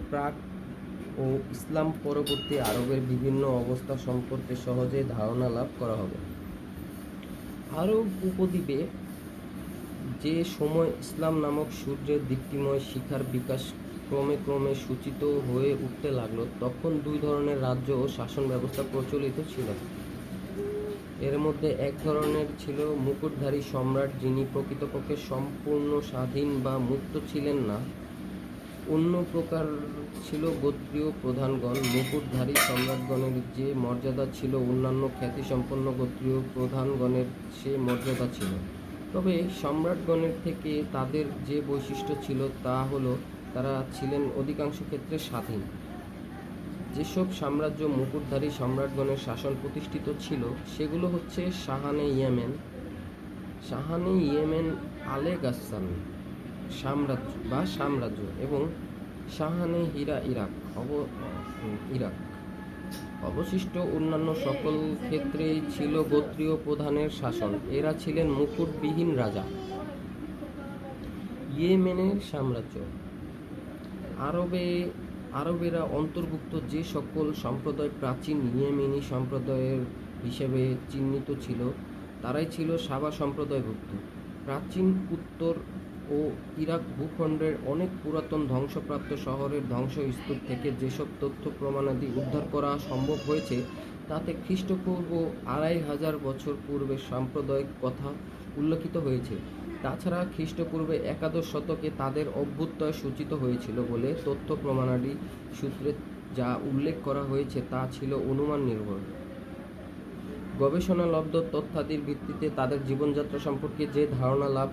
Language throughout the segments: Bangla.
প্রাক ও ইসলাম পরবর্তী আরবের বিভিন্ন অবস্থা সম্পর্কে সহজেই ধারণা লাভ করা হবে। আরব উপদ্বীপে যে সময় ইসলাম নামক সূর্যের দীপ্তিময় শিখার বিকাশ ক্রমে ক্রমে সূচিত হয়ে উঠতে লাগলো, তখন দুই ধরনের রাজ্য ও শাসন ব্যবস্থা প্রচলিত ছিল। এর মধ্যে এক ধরনের ছিল মুকুটধারী সম্রাট, যিনি প্রকৃতপক্ষে সম্পূর্ণ স্বাধীন বা মুক্ত ছিলেন না। অন্য প্রকার ছিল গোত্রীয় প্রধানগণ। মুকুটধারী সম্রাটগণের যে মর্যাদা ছিল, অন্যান্য খ্যাতিসম্পন্ন গোত্রীয় প্রধানগণের সে মর্যাদা ছিল। তবে সম্রাটগণের থেকে তাদের যে বৈশিষ্ট্য ছিল তা হলো তারা ছিলেন অধিকাংশ ক্ষেত্রে স্বাধীন। যেসব সাম্রাজ্য মুকুটধারী সম্রাটগণের শাসন প্রতিষ্ঠিত ছিল সেগুলো হচ্ছে শাহানে ইয়েমেন আলে গাসসান সাম্রাজ্য এবং শাহানে হিরা ইরাক। অবশিষ্ট অন্যান্য সকল ক্ষেত্রেই ছিল গোত্রীয় প্রধানের শাসন। এরা ছিলেন মুকুটবিহীন রাজা। ইয়েমেনের সাম্রাজ্য। আরবেরা অন্তর্ভুক্ত যে সকল সম্প্রদায় প্রাচীন ইয়েমেনি সম্প্রদায়ের হিসেবে চিহ্নিত ছিল তারাই ছিল সাবা সম্প্রদায়ভুক্ত। প্রাচীন উত্তর ও ইরাক ভূখণ্ডের অনেক পুরাতন ধ্বংসপ্রাপ্ত শহরের ধ্বংসস্তূপ থেকে যেসব তথ্য প্রমাণাদি উদ্ধার করা সম্ভব হয়েছে তাতে খ্রিস্টপূর্ব 2500 বছর পূর্বের সাম্প্রদায়িক কথা উল্লেখিত হয়েছে। তাছাড়া খ্রিস্টপূর্বে একাদশ শতকে তাদের অভ্যুদয় সূচিত হয়েছিল বলে তথ্য প্রমাণাদি সূত্রে যা উল্লেখ করা হয়েছে তা ছিল অনুমান নির্ভর। গবেষণালব্ধ তথ্যাদির ভিত্তিতে তাদের জীবনযাত্রা সম্পর্কে যে ধারণা লাভ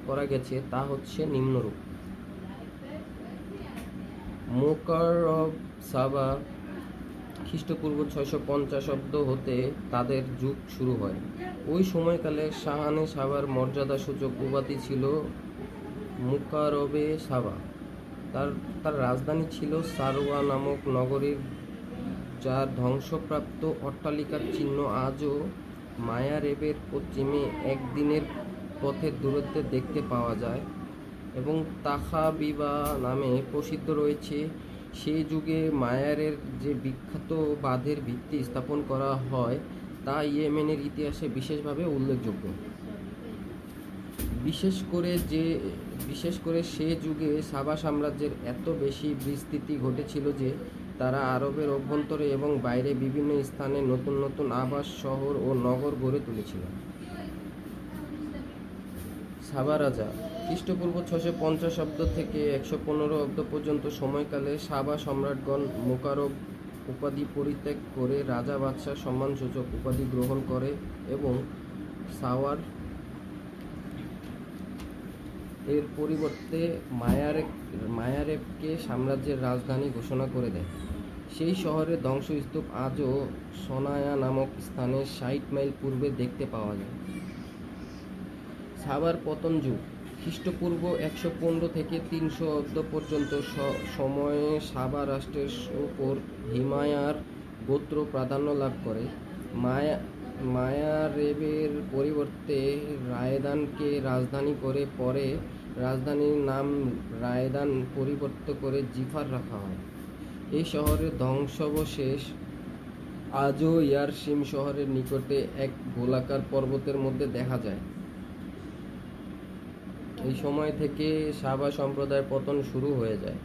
করা গেছে তা হচ্ছে নিম্নরূপ। মোকাররব সাবা খ্রিস্টপূর্ব 650 অব্দ হতে তাদের যুগ শুরু হয়। ওই সময়কালে শাহানে সাবার মর্যাদাসূচক উপাধি ছিল মুকাররবে সাবা। তার রাজধানী ছিল সারওয়া নামক নগরীর, যার ধ্বংসপ্রাপ্ত অট্টালিকার চিহ্ন আজও মায়ারেবের পশ্চিমে একদিনের পথের দূরত্বে দেখতে পাওয়া যায় এবং তাখাবিবা নামে প্রসিদ্ধ রয়েছে। সেই যুগে মায়ারের যে বিখ্যাত বাঁধের ভিত্তি স্থাপন করা হয় তা ইয়েমেনের ইতিহাসে বিশেষভাবে উল্লেখযোগ্য। বিশেষ করে সে যুগে সাবা সাম্রাজ্যের এত বেশি বিস্তৃতি ঘটেছিল যে তারা আরবের অভ্যন্তরে এবং বাইরে বিভিন্ন স্থানে নতুন নতুন আবাস, শহর ও নগর গড়ে তুলেছিল। সাবা রাজা। খ্রিস্টপূর্ব 650 অব্দ থেকে 115 অব্দ পর্যন্ত সময়কালে সাবা সম্রাটগণ মোকাররব উপাধি পরিত্যাগ করে রাজা বাদশাহ সম্মানসূচক উপাধি গ্রহণ করে এবং সাওয়ার এর পরিবর্তে মায়ারেবকে সাম্রাজ্যের রাজধানী ঘোষণা করে দেয়। সেই শহরের ধ্বংসস্তূপ আজও সনায়া নামক স্থানে 60 মাইল পূর্বে দেখতে পাওয়া যায়। সাবার পতন যুগ। খ্রিস্টপূর্ব 115 থেকে 300 অব্দ পর্যন্ত সময়ে সাবা রাষ্ট্রের উপর হিমায়ার গোত্র প্রাধান্য লাভ করে। মায়ারেবের পরিবর্তে রায়দানকে রাজধানী করে পরে রাজধানীর নাম রায়দান পরিবর্তিত করে জিফার রাখা হয়। এই শহরের ধ্বংসাবশেষ আজও ইয়ারশিম শহরের নিকটে এক গোলাকার পর্বতের মধ্যে দেখা যায়। এই সময় থেকে সাবা সম্প্রদায়ের পতন শুরু হয়ে যায়।